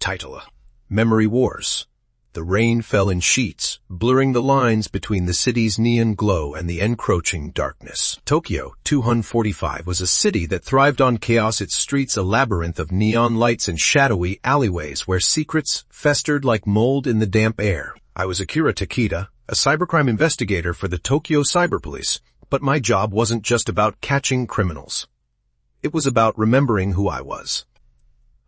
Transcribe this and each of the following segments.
Title: Memory Wars. The rain fell in sheets, blurring the lines between the city's neon glow and the encroaching darkness. Tokyo 245 was a city that thrived on chaos, its streets a labyrinth of neon lights and shadowy alleyways where secrets festered like mold in the damp air. I was Akira Takeda, a cybercrime investigator for the Tokyo Cyberpolice, but my job wasn't just about catching criminals. It was about remembering who I was.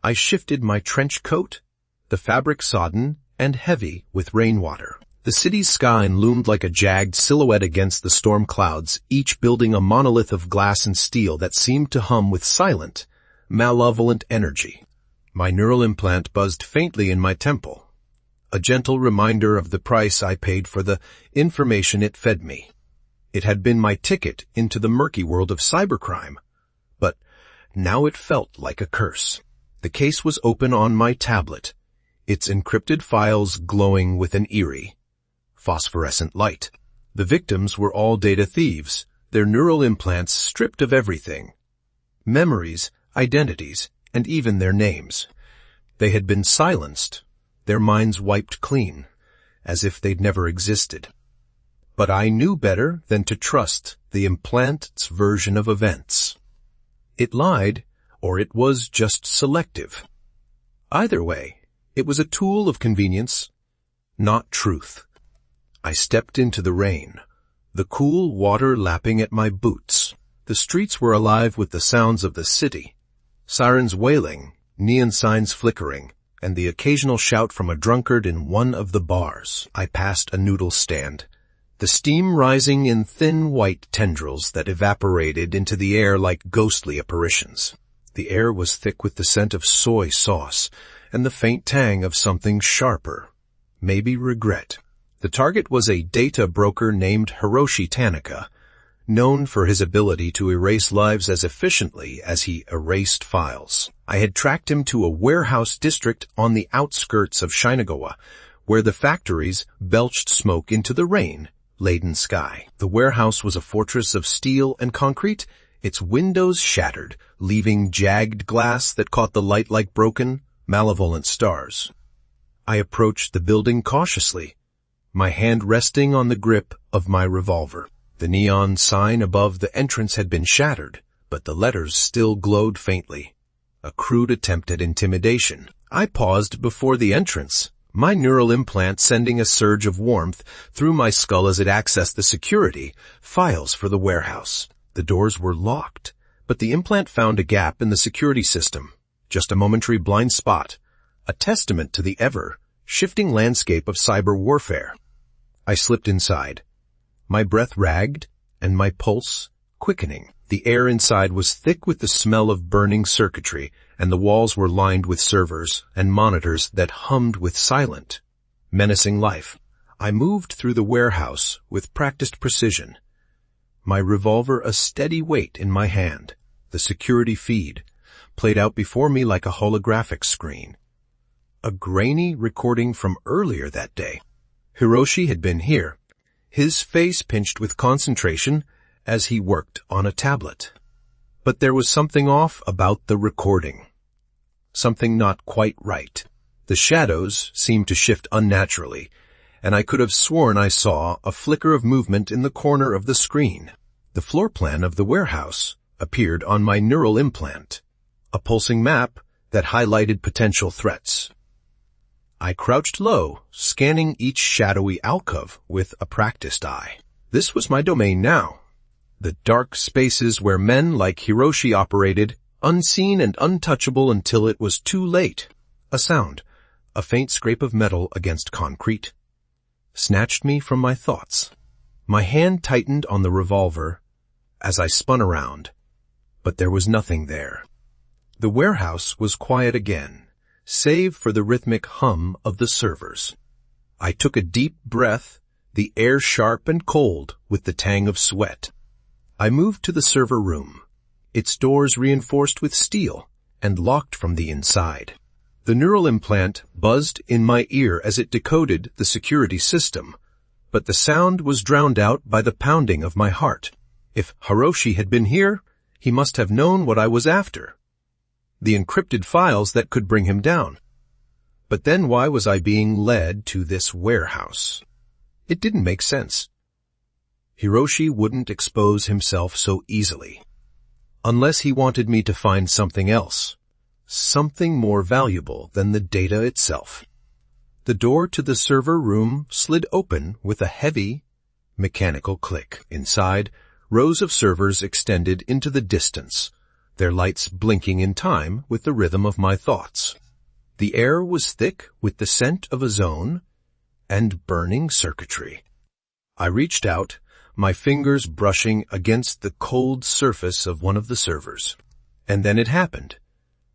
I shifted my trench coat, the fabric sodden and heavy with rainwater. The city's sky loomed like a jagged silhouette against the storm clouds, each building a monolith of glass and steel that seemed to hum with silent, malevolent energy. My neural implant buzzed faintly in my temple, a gentle reminder of the price I paid for the information it fed me. It had been my ticket into the murky world of cybercrime, but now it felt like a curse. The case was open on my tablet, its encrypted files glowing with an eerie, phosphorescent light. The victims were all data thieves, their neural implants stripped of everything. Memories, identities, and even their names. They had been silenced, their minds wiped clean, as if they'd never existed. But I knew better than to trust the implant's version of events. It lied, or it was just selective. Either way, it was a tool of convenience, not truth. I stepped into the rain, the cool water lapping at my boots. The streets were alive with the sounds of the city, sirens wailing, neon signs flickering, and the occasional shout from a drunkard in one of the bars. I passed a noodle stand, the steam rising in thin white tendrils that evaporated into the air like ghostly apparitions. The air was thick with the scent of soy sauce, and the faint tang of something sharper, maybe regret. The target was a data broker named Hiroshi Tanaka, known for his ability to erase lives as efficiently as he erased files. I had tracked him to a warehouse district on the outskirts of Shinagawa, where the factories belched smoke into the rain-laden sky. The warehouse was a fortress of steel and concrete, its windows shattered, leaving jagged glass that caught the light like broken, malevolent stars. I approached the building cautiously, my hand resting on the grip of my revolver. The neon sign above the entrance had been shattered, but the letters still glowed faintly, a crude attempt at intimidation. I paused before the entrance, my neural implant sending a surge of warmth through my skull as it accessed the security files for the warehouse. The doors were locked, but the implant found a gap in the security system. Just a momentary blind spot, a testament to the ever-shifting landscape of cyber warfare. I slipped inside, my breath ragged and my pulse quickening. The air inside was thick with the smell of burning circuitry, and the walls were lined with servers and monitors that hummed with silent, menacing life. I moved through the warehouse with practiced precision, my revolver a steady weight in my hand. The security feed played out before me like a holographic screen. A grainy recording from earlier that day. Hiroshi had been here, his face pinched with concentration as he worked on a tablet. But there was something off about the recording. Something not quite right. The shadows seemed to shift unnaturally, and I could have sworn I saw a flicker of movement in the corner of the screen. The floor plan of the warehouse appeared on my neural implant, a pulsing map that highlighted potential threats. I crouched low, scanning each shadowy alcove with a practiced eye. This was my domain now. The dark spaces where men like Hiroshi operated, unseen and untouchable until it was too late. A sound, a faint scrape of metal against concrete, snatched me from my thoughts. My hand tightened on the revolver as I spun around, but there was nothing there. The warehouse was quiet again, save for the rhythmic hum of the servers. I took a deep breath, the air sharp and cold with the tang of sweat. I moved to the server room, its doors reinforced with steel and locked from the inside. The neural implant buzzed in my ear as it decoded the security system, but the sound was drowned out by the pounding of my heart. If Hiroshi had been here, he must have known what I was after. The encrypted files that could bring him down. But then why was I being led to this warehouse? It didn't make sense. Hiroshi wouldn't expose himself so easily. Unless he wanted me to find something else. Something more valuable than the data itself. The door to the server room slid open with a heavy, mechanical click. Inside, rows of servers extended into the distance, their lights blinking in time with the rhythm of my thoughts. The air was thick with the scent of ozone and burning circuitry. I reached out, my fingers brushing against the cold surface of one of the servers. And then it happened.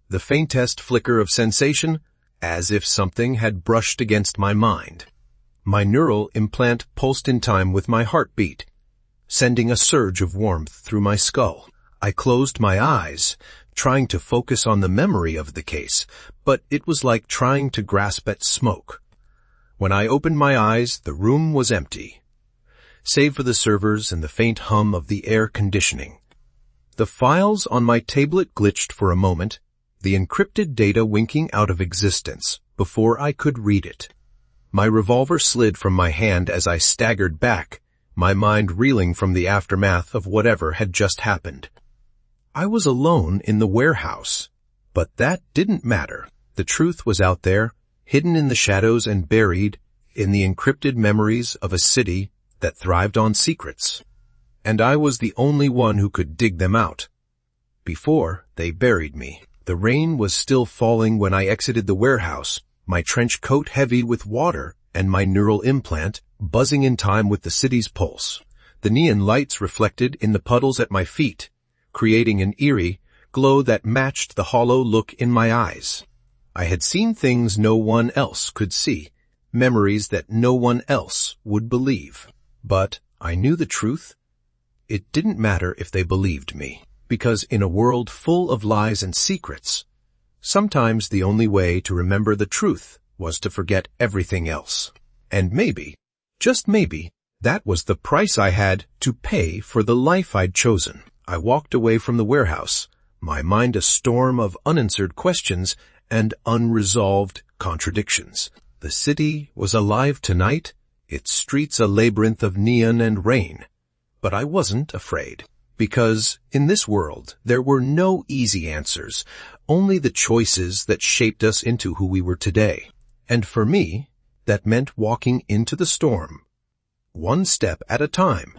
The faintest flicker of sensation, as if something had brushed against my mind. My neural implant pulsed in time with my heartbeat, sending a surge of warmth through my skull. I closed my eyes, trying to focus on the memory of the case, but it was like trying to grasp at smoke. When I opened my eyes, the room was empty, save for the servers and the faint hum of the air conditioning. The files on my tablet glitched for a moment, the encrypted data winking out of existence before I could read it. My revolver slid from my hand as I staggered back, my mind reeling from the aftermath of whatever had just happened. I was alone in the warehouse, but that didn't matter. The truth was out there, hidden in the shadows and buried in the encrypted memories of a city that thrived on secrets. And I was the only one who could dig them out. Before they buried me. The rain was still falling when I exited the warehouse, my trench coat heavy with water and my neural implant buzzing in time with the city's pulse. The neon lights reflected in the puddles at my feet, creating an eerie glow that matched the hollow look in my eyes. I had seen things no one else could see, memories that no one else would believe. But I knew the truth. It didn't matter if they believed me. Because in a world full of lies and secrets, sometimes the only way to remember the truth was to forget everything else. And maybe, just maybe, that was the price I had to pay for the life I'd chosen. I walked away from the warehouse, my mind a storm of unanswered questions and unresolved contradictions. The city was alive tonight, its streets a labyrinth of neon and rain. But I wasn't afraid. Because in this world, there were no easy answers, only the choices that shaped us into who we were today. And for me, that meant walking into the storm, one step at a time,